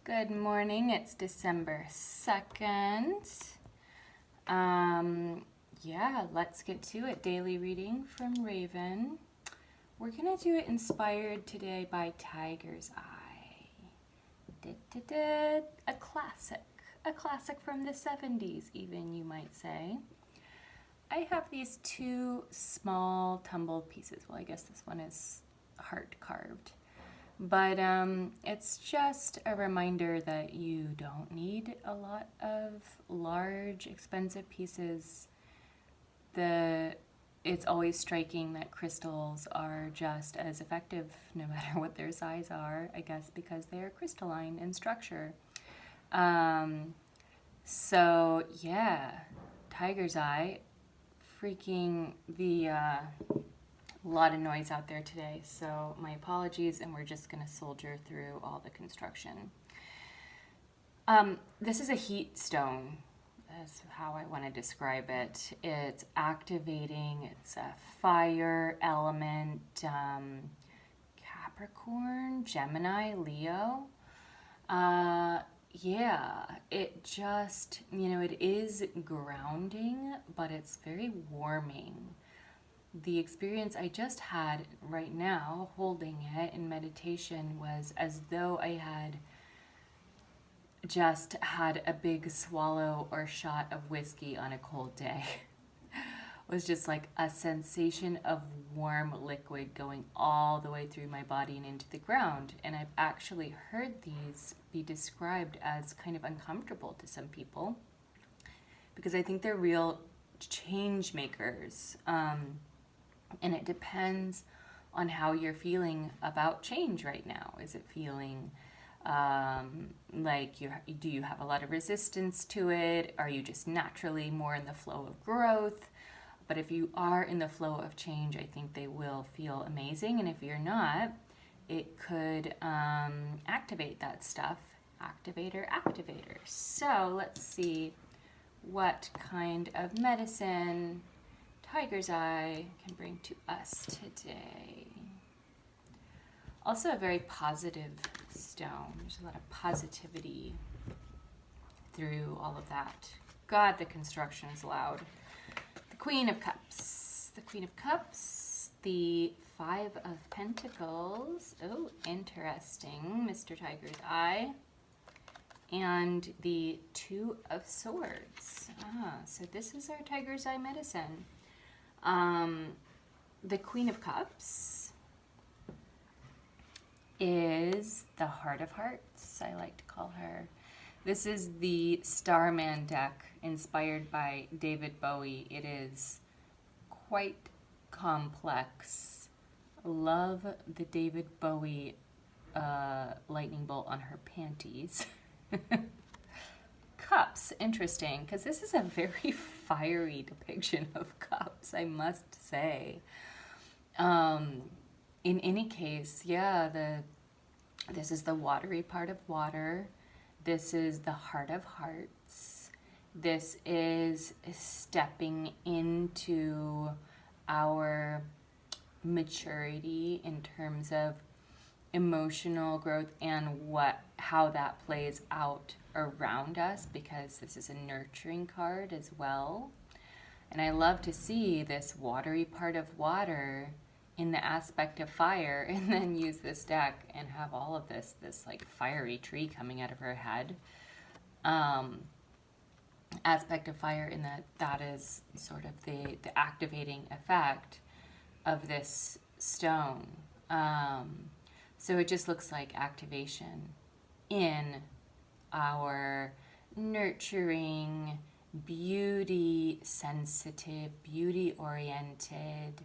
Good morning. It's December 2nd. Yeah, let's get to it. Daily reading from Raven. We're going to do it inspired today by Tiger's Eye. A classic. A classic from the 70s, even, you might say. I have these two small tumbled pieces. Well, I guess this one is heart carved. But it's just a reminder that you don't need a lot of large, expensive pieces. It's always striking that crystals are just as effective no matter what their size are, I guess because they're crystalline in structure. So yeah, Tiger's Eye, freaking a lot of noise out there today, so my apologies, and we're just going to soldier through all the construction. This is a heat stone. That's how I want to describe it. It's activating. It's a fire element. Capricorn, Gemini, Leo. Yeah, it just, it is grounding, but it's very warming. The experience I just had right now holding it in meditation was as though I had just had a big swallow or shot of whiskey on a cold day. It was just like a sensation of warm liquid going all the way through my body and into the ground. And I've actually heard these be described as kind of uncomfortable to some people because I think they're real change makers. And it depends on how you're feeling about change right now. Is it feeling like do you have a lot of resistance to it? Are you just naturally more in the flow of growth? But if you are in the flow of change, I think they will feel amazing. And if you're not, it could activate that stuff. Activator. So let's see what kind of medicine Tiger's Eye can bring to us today. Also a very positive stone. There's a lot of positivity through all of that. God, the construction is loud. The Queen of Cups. The Queen of Cups. The Five of Pentacles. Oh, interesting, Mr. Tiger's Eye. And the Two of Swords. So this is our Tiger's Eye medicine. The Queen of Cups is the Heart of Hearts, I like to call her. This is the Starman deck inspired by David Bowie. It is quite complex. Love the David Bowie lightning bolt on her panties. Cups, interesting, because this is a very fiery depiction of cups, I must say. In any case, yeah, this is the watery part of water. This is the heart of hearts. This is stepping into our maturity in terms of emotional growth and how that plays out around us, because this is a nurturing card as well. And I love to see this watery part of water in the aspect of fire, and then use this deck and have all of this like fiery tree coming out of her head. Aspect of fire in that is sort of the activating effect of this stone. So it just looks like activation in our nurturing, beauty sensitive, beauty oriented,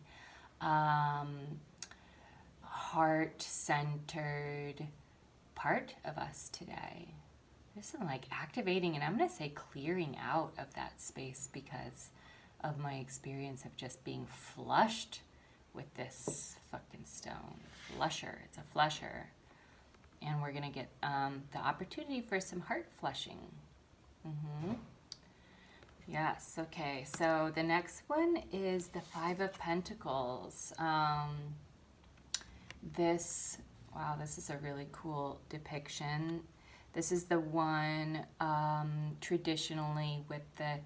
heart centered part of us today. There's some like activating, and I'm going to say clearing out of that space because of my experience of just being flushed with this fucking stone. Flusher. It's a flusher. And we're going to get the opportunity for some heart flushing. Yes, okay. So the next one is the Five of Pentacles. This is a really cool depiction. This is the one traditionally with the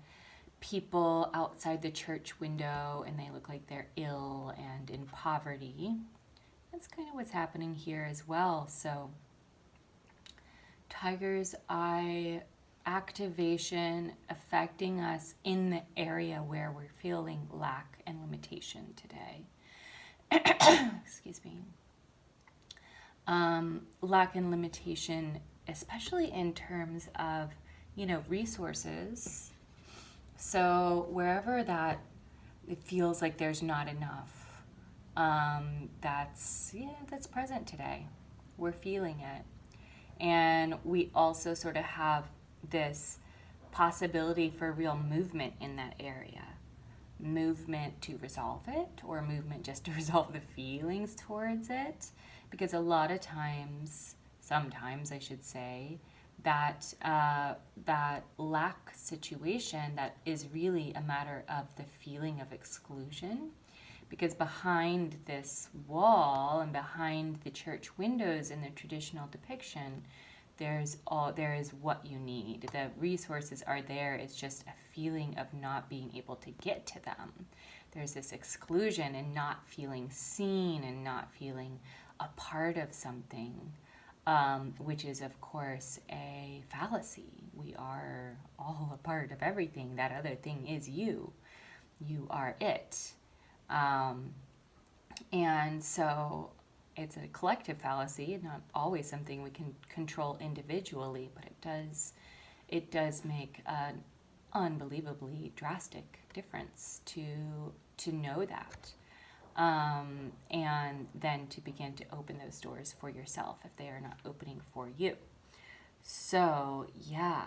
people outside the church window and they look like they're ill and in poverty. That's kind of what's happening here as well. So tiger's eye activation affecting us in the area where we're feeling lack and limitation today. Excuse me. Lack and limitation, especially in terms of, resources. So wherever that it feels like there's not enough, that's present today. We're feeling it. And we also sort of have this possibility for real movement in that area. Movement to resolve it, or movement just to resolve the feelings towards it. Because a lot of times, sometimes I should say, that lack situation that is really a matter of the feeling of exclusion. Because behind this wall and behind the church windows in the traditional depiction, there is what you need. The resources are there. It's just a feeling of not being able to get to them. There's this exclusion and not feeling seen and not feeling a part of something, which is, of course, a fallacy. We are all a part of everything. That other thing is you. You are it. And so it's a collective fallacy, not always something we can control individually, but it does make an unbelievably drastic difference to know that. And then to begin to open those doors for yourself if they are not opening for you. So, yeah,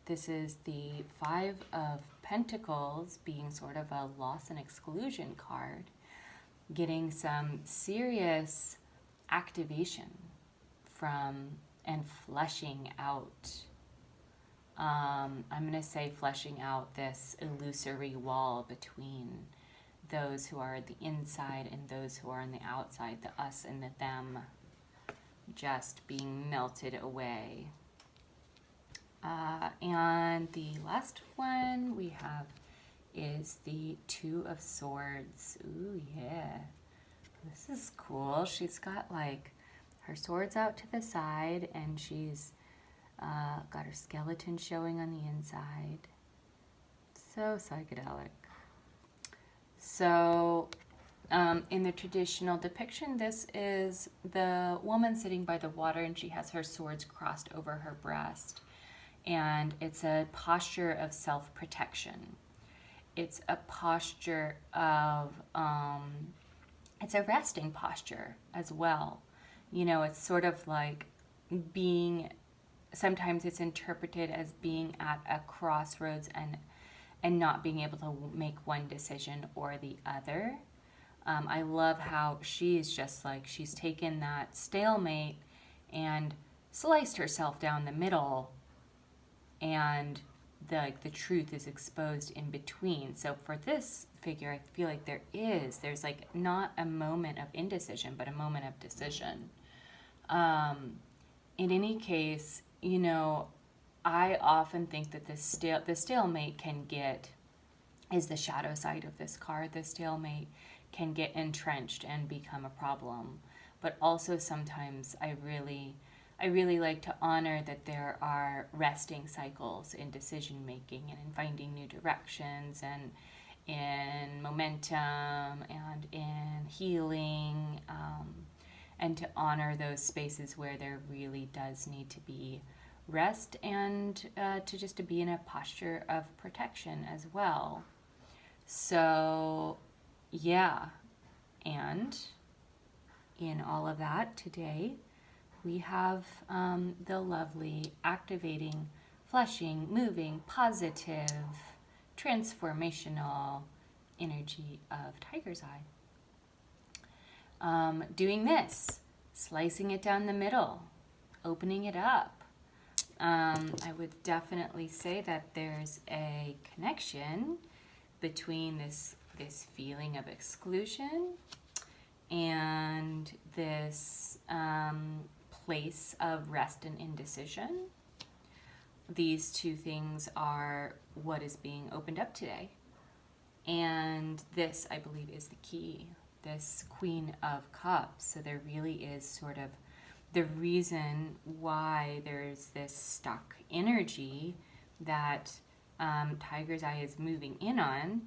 this is the Five of Pentacles being sort of a loss and exclusion card, getting some serious activation from and fleshing out. I'm going to say fleshing out this illusory wall between those who are the inside and those who are on the outside, the us and the them, just being melted away. And the last one we have is the Two of Swords. Ooh, yeah. This is cool. She's got like her swords out to the side and she's got her skeleton showing on the inside. So psychedelic. So in the traditional depiction, this is the woman sitting by the water and she has her swords crossed over her breast. And it's a posture of self-protection. It's a posture of, it's a resting posture as well. It's sort of like being, sometimes it's interpreted as being at a crossroads and not being able to make one decision or the other. I love how she's just like, she's taken that stalemate and sliced herself down the middle, and the truth is exposed in between. So for this figure, I feel like there's like not a moment of indecision, but a moment of decision. In any case, I often think that the stalemate is the shadow side of this card. The stalemate can get entrenched and become a problem. But also sometimes I really like to honor that there are resting cycles in decision making and in finding new directions and in momentum and in healing, and to honor those spaces where there really does need to be rest and to be in a posture of protection as well. So, yeah, and in all of that today, we have the lovely, activating, fleshing, moving, positive, transformational energy of Tiger's Eye. Doing this, slicing it down the middle, opening it up. I would definitely say that there's a connection between this feeling of exclusion and this place of rest and indecision. These two things are what is being opened up today. And this, I believe, is the key. This Queen of Cups. So there really is sort of the reason why there's this stuck energy that Tiger's Eye is moving in on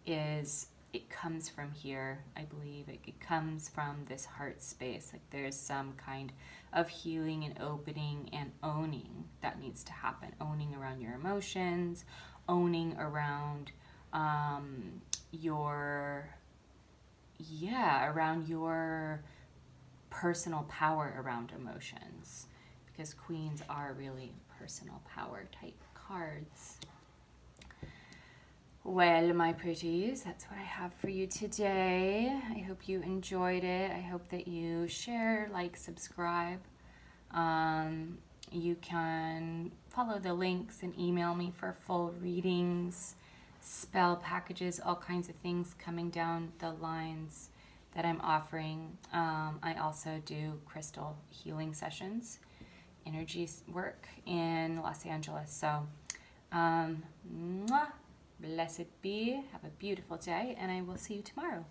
is it comes from here, I believe. It comes from this heart space. Like there's some kind of healing and opening and owning that needs to happen. Owning around your emotions, owning around around your personal power around emotions, because queens are really personal power type cards. Well, my pretties, that's what I have for you today. I hope you enjoyed it. I hope that you share, like, subscribe. You can follow the links and email me for full readings, spell packages, all kinds of things coming down the lines that I'm offering. I also do crystal healing sessions, energy work in Los Angeles. So, blessed be. Have a beautiful day, and I will see you tomorrow.